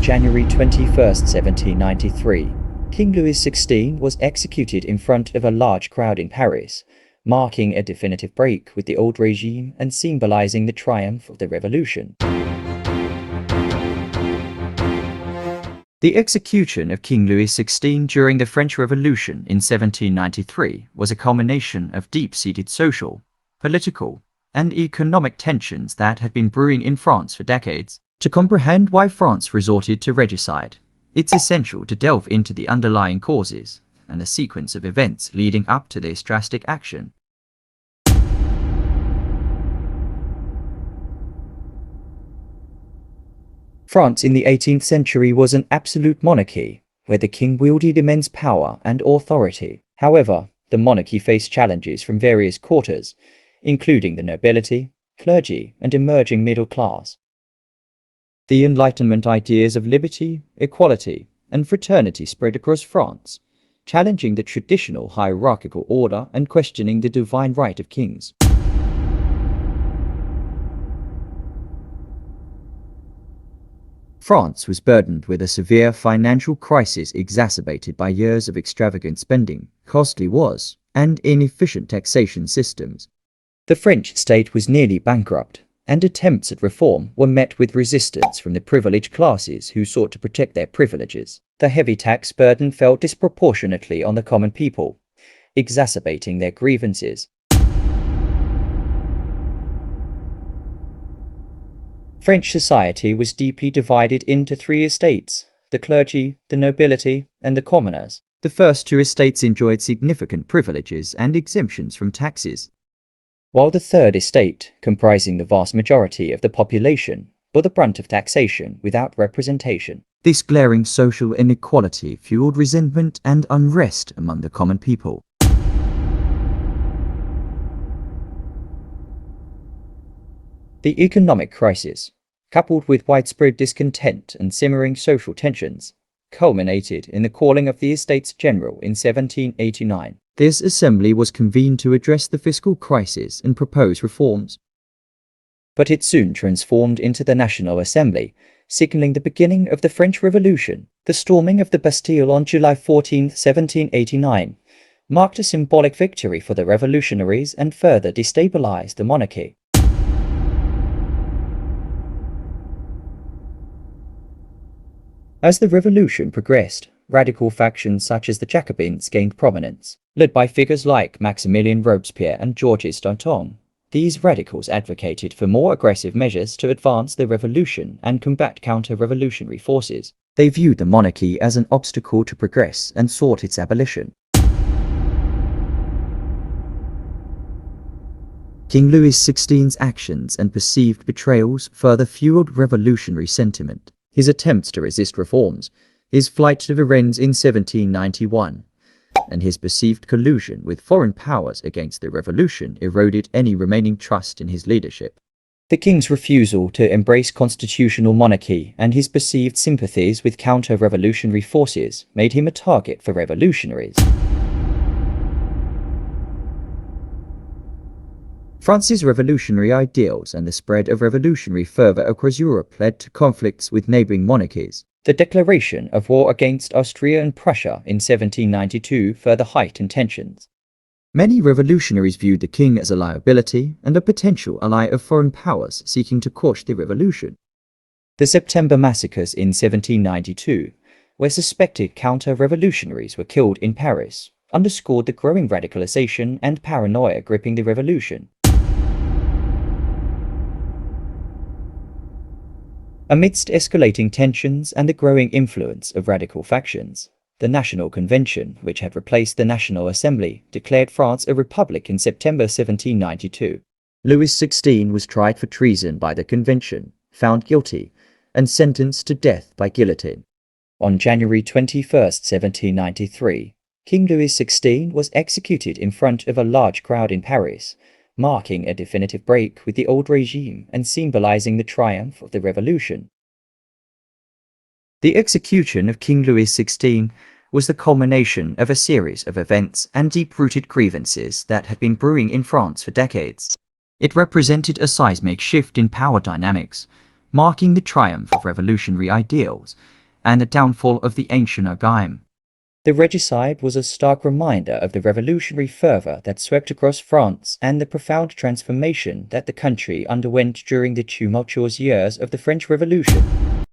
January 21st, 1793, King Louis XVI was executed in front of a large crowd in Paris, marking a definitive break with the old regime and symbolizing the triumph of the revolution. The execution of King Louis XVI during the French Revolution in 1793 was a culmination of deep-seated social, political, and economic tensions that had been brewing in France for decades. To comprehend why France resorted to regicide, it's essential to delve into the underlying causes and the sequence of events leading up to this drastic action. France in the 18th century was an absolute monarchy, where the king wielded immense power and authority. However, the monarchy faced challenges from various quarters, including the nobility, clergy, and emerging middle class. The Enlightenment ideas of liberty, equality, and fraternity spread across France, challenging the traditional hierarchical order and questioning the divine right of kings. France was burdened with a severe financial crisis exacerbated by years of extravagant spending, costly wars, and inefficient taxation systems. The French state was nearly bankrupt, and attempts at reform were met with resistance from the privileged classes who sought to protect their privileges. The heavy tax burden fell disproportionately on the common people, exacerbating their grievances. French society was deeply divided into three estates: the clergy, the nobility, and the commoners. The first two estates enjoyed significant privileges and exemptions from taxes, while the third estate, comprising the vast majority of the population, bore the brunt of taxation without representation. This glaring social inequality fueled resentment and unrest among the common people. The economic crisis, coupled with widespread discontent and simmering social tensions, culminated in the calling of the Estates General in 1789. This assembly was convened to address the fiscal crisis and propose reforms. But it soon transformed into the National Assembly, signaling the beginning of the French Revolution. The storming of the Bastille on July 14, 1789, marked a symbolic victory for the revolutionaries and further destabilized the monarchy. As the revolution progressed, radical factions such as the Jacobins gained prominence, led by figures like Maximilien Robespierre and Georges Danton. These radicals advocated for more aggressive measures to advance the revolution and combat counter-revolutionary forces. They viewed the monarchy as an obstacle to progress and sought its abolition. King Louis XVI's actions and perceived betrayals further fueled revolutionary sentiment. His attempts to resist reforms, his flight to Varennes in 1791, and his perceived collusion with foreign powers against the revolution eroded any remaining trust in his leadership. The king's refusal to embrace constitutional monarchy and his perceived sympathies with counter-revolutionary forces made him a target for revolutionaries. France's revolutionary ideals and the spread of revolutionary fervor across Europe led to conflicts with neighboring monarchies. The declaration of war against Austria and Prussia in 1792 further heightened tensions. Many revolutionaries viewed the king as a liability and a potential ally of foreign powers seeking to quash the revolution. The September massacres in 1792, where suspected counter-revolutionaries were killed in Paris, underscored the growing radicalization and paranoia gripping the revolution. Amidst escalating tensions and the growing influence of radical factions, the National Convention, which had replaced the National Assembly, declared France a republic in September 1792. Louis XVI was tried for treason by the convention, found guilty, and sentenced to death by guillotine. On January 21, 1793, King Louis XVI was executed in front of a large crowd in Paris, marking a definitive break with the old regime and symbolizing the triumph of the revolution. The execution of King Louis XVI was the culmination of a series of events and deep-rooted grievances that had been brewing in France for decades. It represented a seismic shift in power dynamics, marking the triumph of revolutionary ideals and the downfall of the ancient regime. The regicide was a stark reminder of the revolutionary fervor that swept across France and the profound transformation that the country underwent during the tumultuous years of the French Revolution.